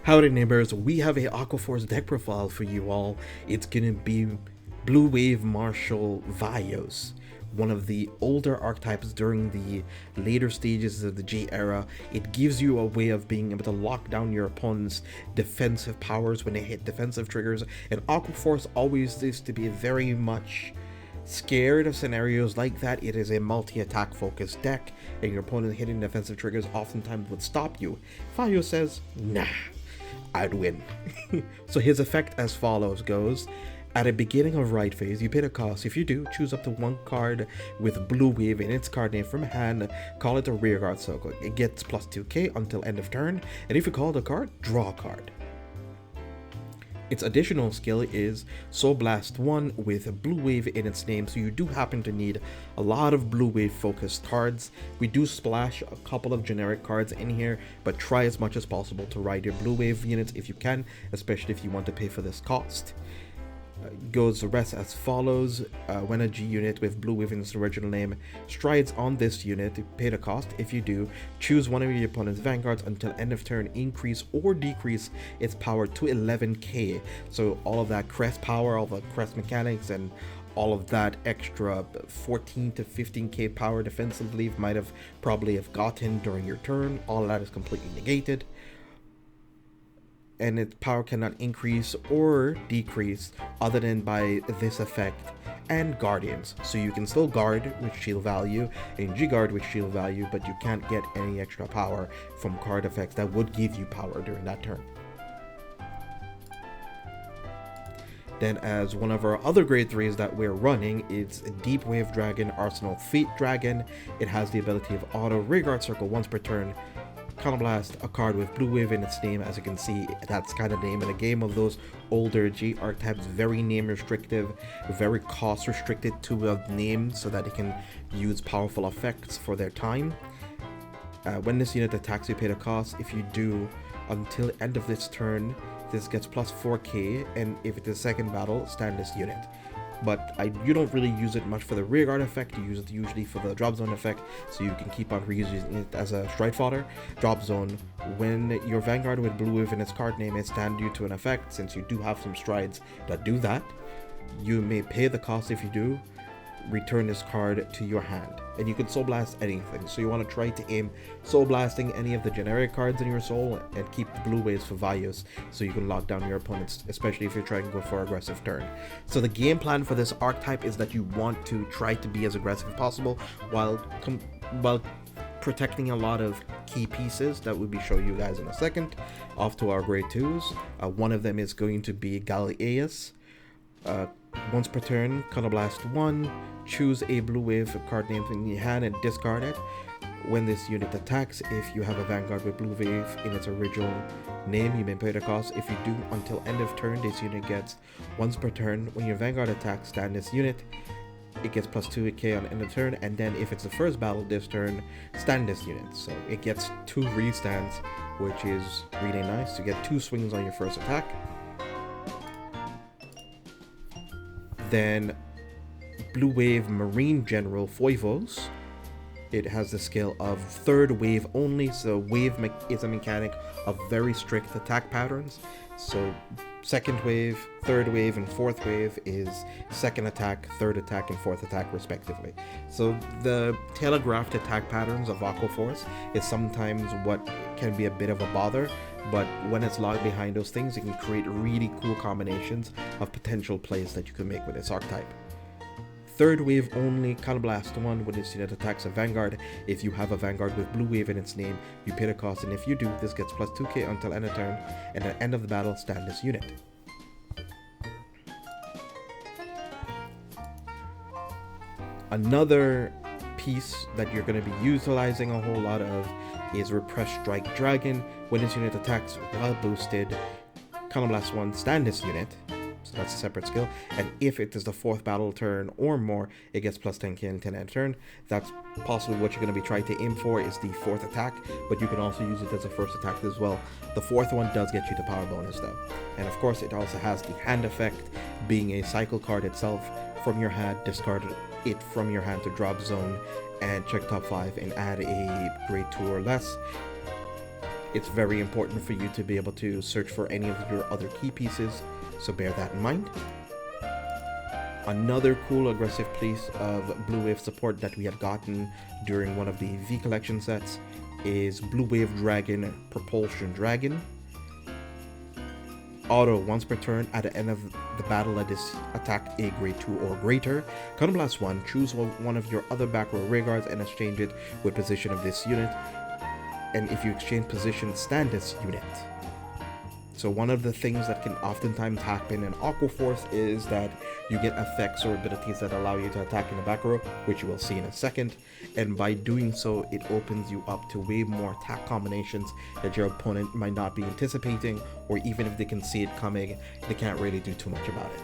Howdy neighbors, we have a Aquaforce deck profile for you all. It's gonna be Blue Wave Marshal Vios, one of the older archetypes during the later stages of the J era. It gives you a way of being able to lock down your opponent's defensive powers when they hit defensive triggers, and Aquaforce always is to be very much scared of scenarios like that. It is a multi-attack focused deck, and your opponent hitting defensive triggers oftentimes would stop you. Vios says, nah, I'd win. So his effect as follows goes. At the beginning of right phase, you pay a cost. If you do, choose up to one card with Blue Wave in its card name from hand, call it a rearguard circle. It gets plus 2k until end of turn, and if you call the card, draw a card. Its additional skill is Soul Blast 1 with Blue Wave in its name, so you do happen to need a lot of Blue Wave focused cards. We do splash a couple of generic cards in here, but try as much as possible to ride your Blue Wave units if you can, especially if you want to pay for this cost. Goes the rest as follows. When a G unit with Blue Wave in its original name strides on this unit, pay the cost. If you do, choose one of your opponent's vanguards until end of turn, increase or decrease its power to 11k. So all of that crest power, all the crest mechanics, and all of that extra 14 to 15k power defensively might have probably have gotten during your turn, all of that is completely negated. And its power cannot increase or decrease other than by this effect and guardians. So you can still guard with shield value and G-guard with shield value, but you can't get any extra power from card effects that would give you power during that turn. Then as one of our other grade 3s that we're running, it's Deep Wave Dragon, Arsenal Fate Dragon. It has the ability of auto rearguard circle once per turn. Counterblast a card with Blue Wave in its name. As you can see, that's kind of name in a game of those older G archetypes, very name restrictive, very cost restricted to a name so that it can use powerful effects for their time. When this unit attacks, you pay the cost. If you do, until the end of this turn, this gets plus 4k, and if it's a second battle, stand this unit. But you don't really use it much for the rearguard effect. You use it usually for the drop zone effect, so you can keep on reusing it as a stride fodder. Drop zone, when your Vanguard with Blue Wave in its card name is stand due to an effect, since you do have some strides that do that, you may pay the cost. If you do, return this card to your hand, and you can soul blast anything. So you want to try to aim soul blasting any of the generic cards in your soul and keep the blue waves for Vios, so you can lock down your opponents, especially if you're trying to go for an aggressive turn. So the game plan for this archetype is that you want to try to be as aggressive as possible while protecting a lot of key pieces that we'll be showing you guys in a second. Off to our grade 2s. One of them is going to be Galliaeus. Once per turn, Counterblast 1, choose a Blue Wave card name in your hand and discard it. When this unit attacks, if you have a Vanguard with Blue Wave in its original name, you may pay the cost. If you do, until end of turn, this unit gets once per turn. When your Vanguard attacks, stand this unit. It gets plus 2k on end of turn, and then if it's the first battle this turn, stand this unit. So it gets 2 restands, which is really nice to get 2 swings on your first attack. Then Blue Wave Marine General Foivos. It has the skill of third wave only, so wave is a mechanic of very strict attack patterns. So second wave, third wave, and fourth wave is second attack, third attack, and fourth attack respectively. So the telegraphed attack patterns of Aquaforce is sometimes what can be a bit of a bother, but when it's logged behind those things, it can create really cool combinations of potential plays that you can make with this archetype. Third wave only, Counterblast 1 when this unit attacks a Vanguard. If you have a Vanguard with Blue Wave in its name, you pay the cost, and if you do, this gets plus 2k until end of turn, and at the end of the battle, stand this unit. Another piece that you're going to be utilizing a whole lot of is Repress Strike Dragon. When this unit attacks while boosted, Counterblast 1, stand this unit. So that's a separate skill, and if it is the 4th battle turn or more, it gets plus 10k until end turn. That's possibly what you're going to be trying to aim for, is the 4th attack, but you can also use it as a first attack as well. The 4th one does get you the power bonus though, and of course it also has the hand effect, being a cycle card itself. From your hand, discard it from your hand to drop zone and check top 5 and add a grade 2 or less. it's very important for you to be able to search for any of your other key pieces, so bear that in mind. Another cool aggressive piece of Blue Wave support that we have gotten during one of the V collection sets is Blue Wave Dragon Propulsion Dragon. Auto once per turn at the end of the battle that is attacked a grade 2 or greater. Counterblast 1, choose one of your other back row rear guards and exchange it with position of this unit. And if you exchange position, stand this unit. So one of the things that can oftentimes happen in Aqua Force is that you get effects or abilities that allow you to attack in the back row, which you will see in a second. And by doing so, it opens you up to way more attack combinations that your opponent might not be anticipating, or even if they can see it coming, they can't really do too much about it.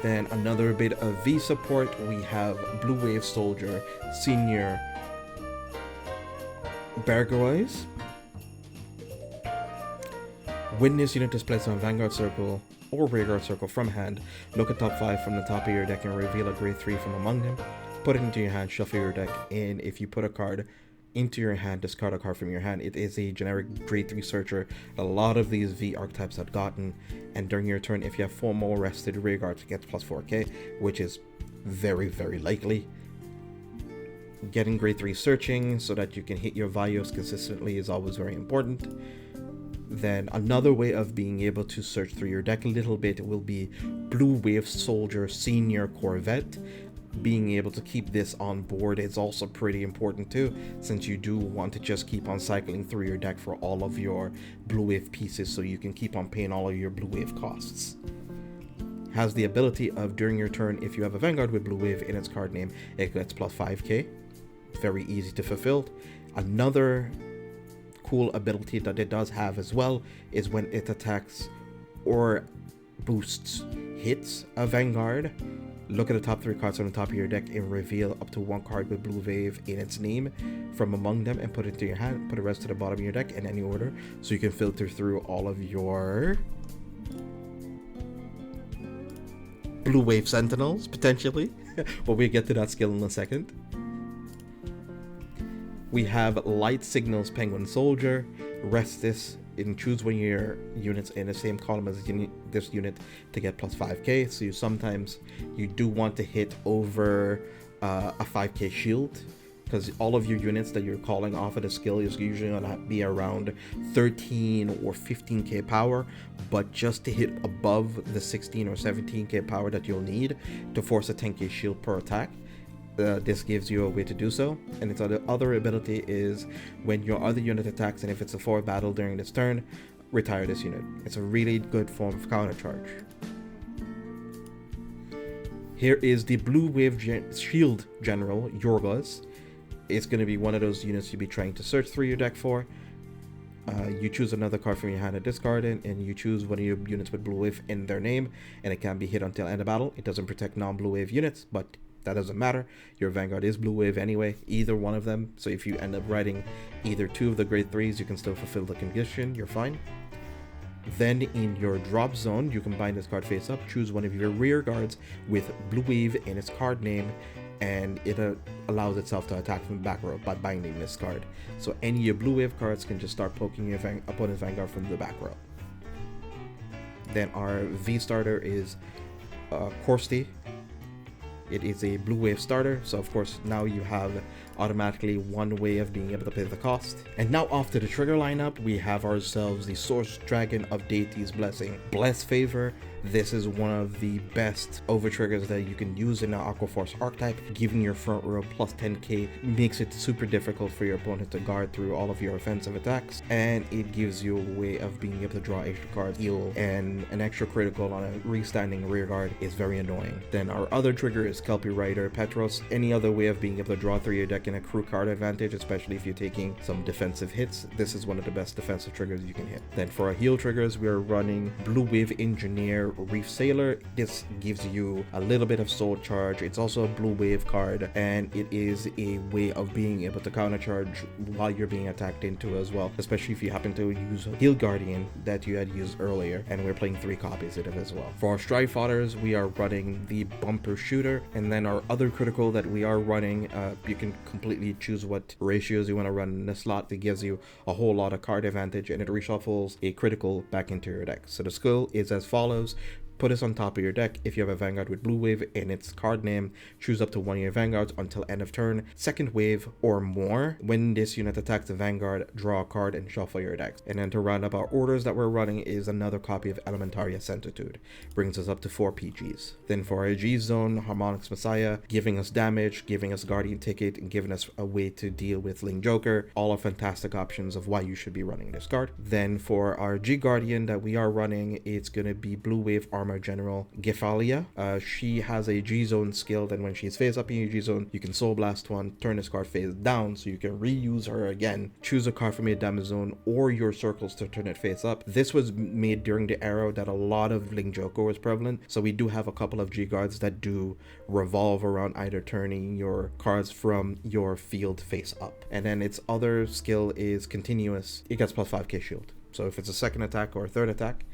Then another bit of V support, we have Blue Wave Soldier Senior Bargoys. When this unit is placed on Vanguard Circle or Rearguard Circle from hand, look at top 5 from the top of your deck and reveal a grade 3 from among them. Put it into your hand, shuffle your deck, and if you put a card into your hand, discard a card from your hand. It is a generic grade 3 searcher that a lot of these V archetypes have gotten, and during your turn, if you have 4 more rested Rearguards, it gets plus 4k, which is very, very likely. Getting grade 3 searching so that you can hit your Vios consistently is always very important. Then another way of being able to search through your deck a little bit will be Blue Wave Soldier Senior Corvette. Being able to keep this on board is also pretty important too, since you do want to just keep on cycling through your deck for all of your Blue Wave pieces so you can keep on paying all of your Blue Wave costs. Has the ability of during your turn, if you have a Vanguard with Blue Wave in its card name, it gets plus 5k. Very easy to fulfill. Another cool ability that it does have as well is when it attacks or boosts hits a Vanguard, look at the top 3 cards on the top of your deck and reveal up to 1 card with Blue Wave in its name from among them and put it to your hand. Put the rest to the bottom of your deck in any order so you can filter through all of your Blue Wave Sentinels potentially, but we'll get to that skill in a second. We have Light Signals Penguin Soldier. Rest this and choose one of your units in the same column as this unit to get plus 5k. So sometimes you do want to hit over a 5k shield, because all of your units that you're calling off of the skill is usually going to be around 13 or 15k power, but just to hit above the 16 or 17k power that you'll need to force a 10k shield per attack. This gives you a way to do so. And its other ability is when your other unit attacks and if it's a forward battle during this turn, retire this unit. It's a really good form of counter charge. Here is the Blue Wave Shield General Yorgos. It's going to be one of those units you'll be trying to search through your deck for. You choose another card from your hand and discard it, and you choose one of your units with Blue Wave in their name, and it can be hit until end of battle. It doesn't protect non-Blue Wave units, but that doesn't matter. Your Vanguard is Blue Wave anyway, either one of them. So if you end up writing either 2 of the grade 3s, you can still fulfill the condition, you're fine. Then in your drop zone, you can bind this card face up, choose one of your rear guards with Blue Wave in its card name, and it allows itself to attack from the back row by binding this card. So any of your Blue Wave cards can just start poking your opponent's Vanguard from the back row. Then our V starter is Korsty. It is a Blue Wave starter, so of course now you have automatically one way of being able to pay the cost. And now off to the trigger lineup, we have ourselves the Source Dragon of Deity's Blessing. Bless Favor. This is one of the best over triggers that you can use in the Aqua Force archetype. Giving your front row plus 10k makes it super difficult for your opponent to guard through all of your offensive attacks, and it gives you a way of being able to draw extra cards, heal, and an extra critical on a restanding rear guard is very annoying. Then our other trigger is Kelpie Rider Petros. Any other way of being able to draw through your deck and accrue card advantage, especially if you're taking some defensive hits. This is one of the best defensive triggers you can hit. Then for our heal triggers, we are running Blue Wave Engineer Reef Sailor. This gives you a little bit of soul charge. It's also a Blue Wave card, and it is a way of being able to counter charge while you're being attacked into as well, especially if you happen to use Heal Guardian that you had used earlier, and we're playing 3 copies of it as well. For our Strike Fodders, we are running the Bumper Shooter, and then our other critical that we are running, you can completely choose what ratios you want to run in the slot. It gives you a whole lot of card advantage, and it reshuffles a critical back into your deck. So the skill is as follows. Put this on top of your deck. If you have a Vanguard with blue wave in its card name, choose up to one of your Vanguards until end of turn. Second wave or more. When this unit attacks the Vanguard, draw a card and shuffle your deck. And then to round up our orders that we're running is another copy of Elementaria Centitude. Brings us up to 4 PGs. Then for our G Zone, Harmonix Messiah, giving us damage, giving us Guardian Ticket, and giving us a way to deal with Ling Joker. All are fantastic options of why you should be running this card. Then for our G Guardian that we are running, it's going to be blue wave armor General Gefalia. She has a G-Zone skill, then when she's face up in your G-Zone, you can Soul Blast one, turn this card face down so you can reuse her again. Choose a card from your damage zone or your circles to turn it face up. This was made during the era that a lot of Ling Joker was prevalent, so we do have a couple of G-Guards that do revolve around either turning your cards from your field face up. And then its other skill is continuous. It gets plus 5k shield. So if it's a second attack or a third attack,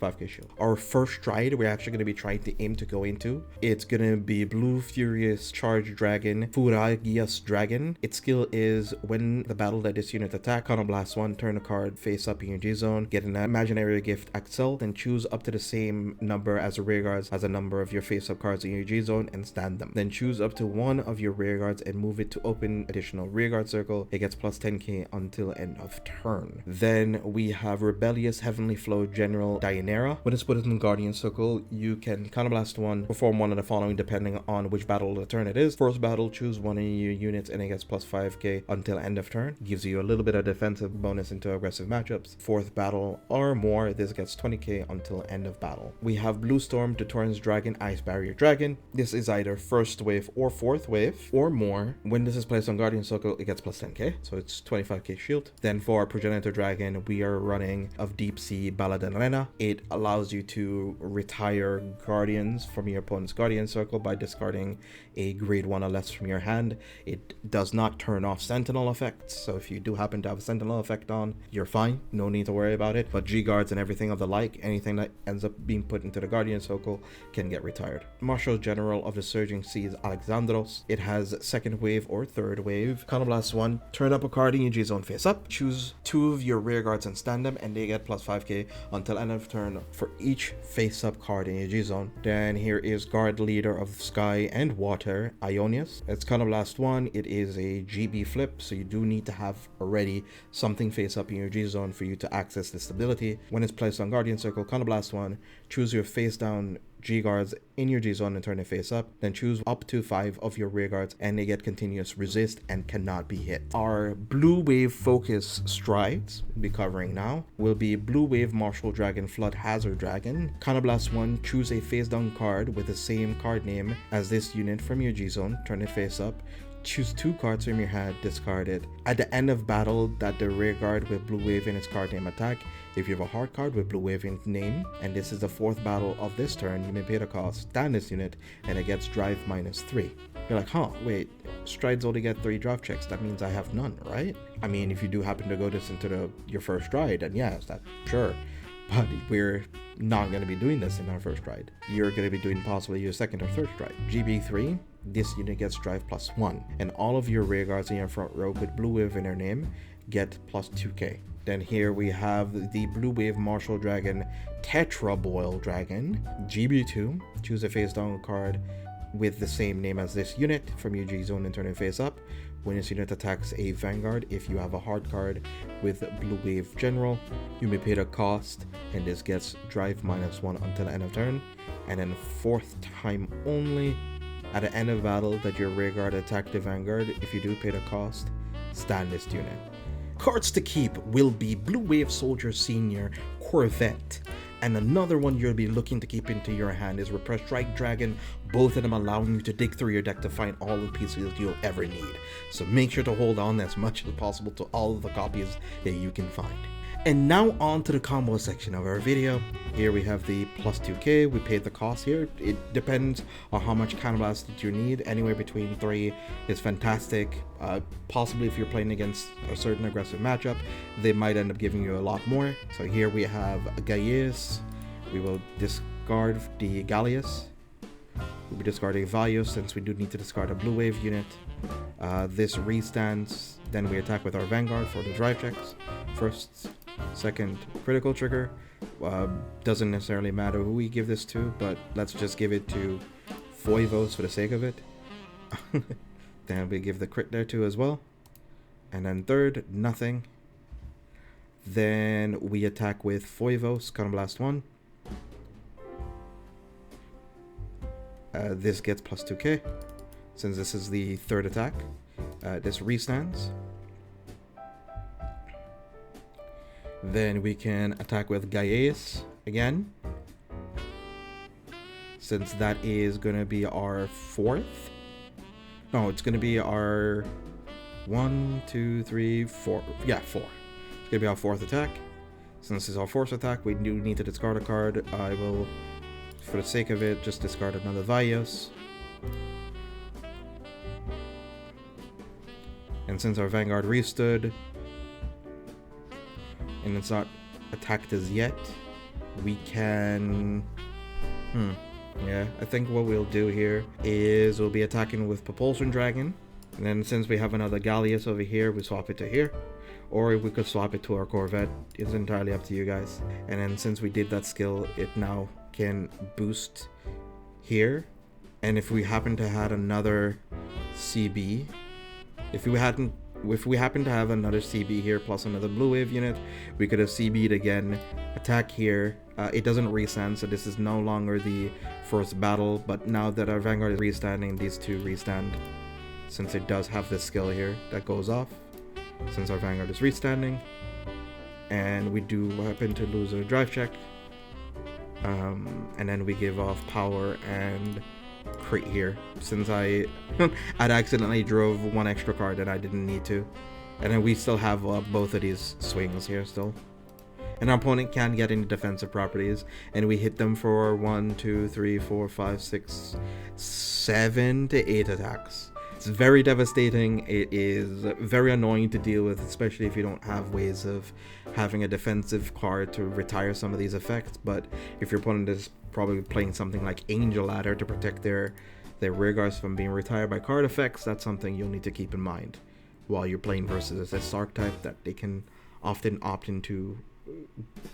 5k shield. Our first stride we're actually going to be trying to aim to go into. It's going to be Blue Furious Charge Dragon, Furagias Dragon. Its skill is when the battle that this unit attack, Blast 1, turn a card face up in your G-Zone, get an imaginary gift Axel, then choose up to the same number as the rearguards as a number of your face up cards in your G-Zone and stand them. Then choose up to one of your rearguards and move it to open additional rearguard circle. It gets plus 10k until end of turn. Then we have Rebellious Heavenly Flow General Diana. When it's put in Guardian Circle, you can Counterblast one, perform one of the following depending on which battle of the turn it is. First battle, choose one of your units and it gets plus 5k until end of turn. Gives you a little bit of defensive bonus into aggressive matchups. Fourth battle or more, this gets 20k until end of battle. We have Blue Storm, Deterrence Dragon, Ice Barrier Dragon. This is either first wave or fourth wave or more. When this is placed on Guardian Circle, it gets plus 10k, so it's 25k shield. Then for our Progenitor Dragon, we are running of Deep Sea Baladin Arena. It allows you to retire guardians from your opponent's Guardian Circle by discarding a grade 1 or less from your hand. It does not turn off Sentinel effects, so if you do happen to have a Sentinel effect on, you're fine, no need to worry about it. But G-Guards and everything of the like, anything that ends up being put into the Guardian Circle can get retired. Marshal General of the Surging Seas Alexandros. It has second wave or third wave. Counterblast 1, turn up a card in your G-Zone face up, choose 2 of your rear guards and stand them, and they get plus 5k until end of turn for each face-up card in your G-Zone. Then here is Guard Leader of Sky and Water, Ionius. It's Counterblast 1. It is a GB flip, so you do need to have already something face-up in your G-Zone for you to access this ability. When it's placed on Guardian Circle, Counterblast 1, choose your face-down G-Guards in your G-Zone and turn it face up. Then choose up to 5 of your rear guards and they get continuous resist and cannot be hit. Our Blue Wave Focus strides we'll be covering now will be Blue Wave Martial Dragon Flood Hazard Dragon. Counterblast 1, choose a face down card with the same card name as this unit from your G-Zone, turn it face up. Choose 2 cards from your hand, discard it. At the end of battle that the rear guard with Blue Wave in its card name attack, if you have a hard card with Blue Wave in name, and this is the 4th battle of this turn, you may pay the cost, stand this unit, and it gets drive -3. You're like, huh, wait, strides only get 3 draft checks, that means I have none, right? I mean, if you do happen to go this into your first stride, then yes, that sure. But we're not going to be doing this in our first stride. You're going to be doing possibly your second or third stride. GB3, this unit gets drive +1, and all of your rear guards in your front row with Blue Wave in their name get plus 2k. Then here we have the Blue Wave Martial Dragon Tetra Boil Dragon, GB2, choose a face down card with the same name as this unit from your G-Zone and turn it face up. When this unit attacks a Vanguard, if you have a hard card with Blue Wave General, you may pay the cost, and this gets drive -1 until the end of turn. And then 4th time only, at the end of battle that your rear guard attack the Vanguard, if you do pay the cost, stand this unit. Cards to keep will be Blue Wave Soldier Senior Corvette, and another one you'll be looking to keep into your hand is Repressed Strike Dragon, both of them allowing you to dig through your deck to find all the pieces you'll ever need. So make sure to hold on as much as possible to all of the copies that you can find. And now on to the combo section of our video. Here we have the plus 2k, we paid the cost here. It depends on how much counterblast that you need. Anywhere between 3 is fantastic. Possibly if you're playing against a certain aggressive matchup, they might end up giving you a lot more. So here we have Gaius. We will discard the Gallius. we'll be discarding Valios since we do need to discard a blue wave unit. This restands, then we attack with our Vanguard for the drive checks. First, second, critical trigger. Doesn't necessarily matter who we give this to, but let's just give it to Foivos for the sake of it. Then we give the crit there too as well. And then third, nothing. Then we attack with Foivos, Counterblast 1. This gets plus 2k, since this is the third attack. This restands. Then we can attack with Gaius again, since that is going to be our fourth. No, it's going to be our 1, 2, 3, 4. Yeah, 4. It's going to be our fourth attack. Since it's our fourth attack, we do need to discard a card. I will, for the sake of it, just discard another Valios. And since our Vanguard restood, and it's not attacked as yet, we can... yeah, I think what we'll do here is we'll be attacking with Propulsion Dragon. And then since we have another Gallius over here, we swap it to here. Or we could swap it to our Corvette. It's entirely up to you guys. And then since we did that skill, it now can boost here. And if we happen to have another CB, if we happen to have another CB here plus another blue wave unit, we could have CB'd again, attack here. It doesn't restand, so this is no longer the first battle, but now that our Vanguard is restanding, these two restand, since it does have this skill here that goes off, since our Vanguard is restanding. And we do happen to lose a drive check, and then we give off power and crit here, since I'd accidentally drove one extra card that I didn't need to. And then we still have both of these swings here still. And our opponent can't get any defensive properties, and we hit them for 1, 2, 3, 4, 5, 6, 7 to 8 attacks. It's very devastating. It is very annoying to deal with, especially if you don't have ways of having a defensive card to retire some of these effects. But if your opponent is probably playing something like Angel Ladder to protect their rear guards from being retired by card effects, that's something you'll need to keep in mind while you're playing versus this archetype, that they can often opt into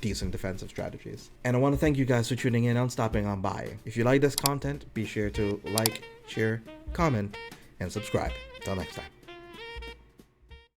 decent defensive strategies. And I want to thank you guys for tuning in and stopping on by. If you like this content, be sure to like, share, comment, and subscribe. Until next time.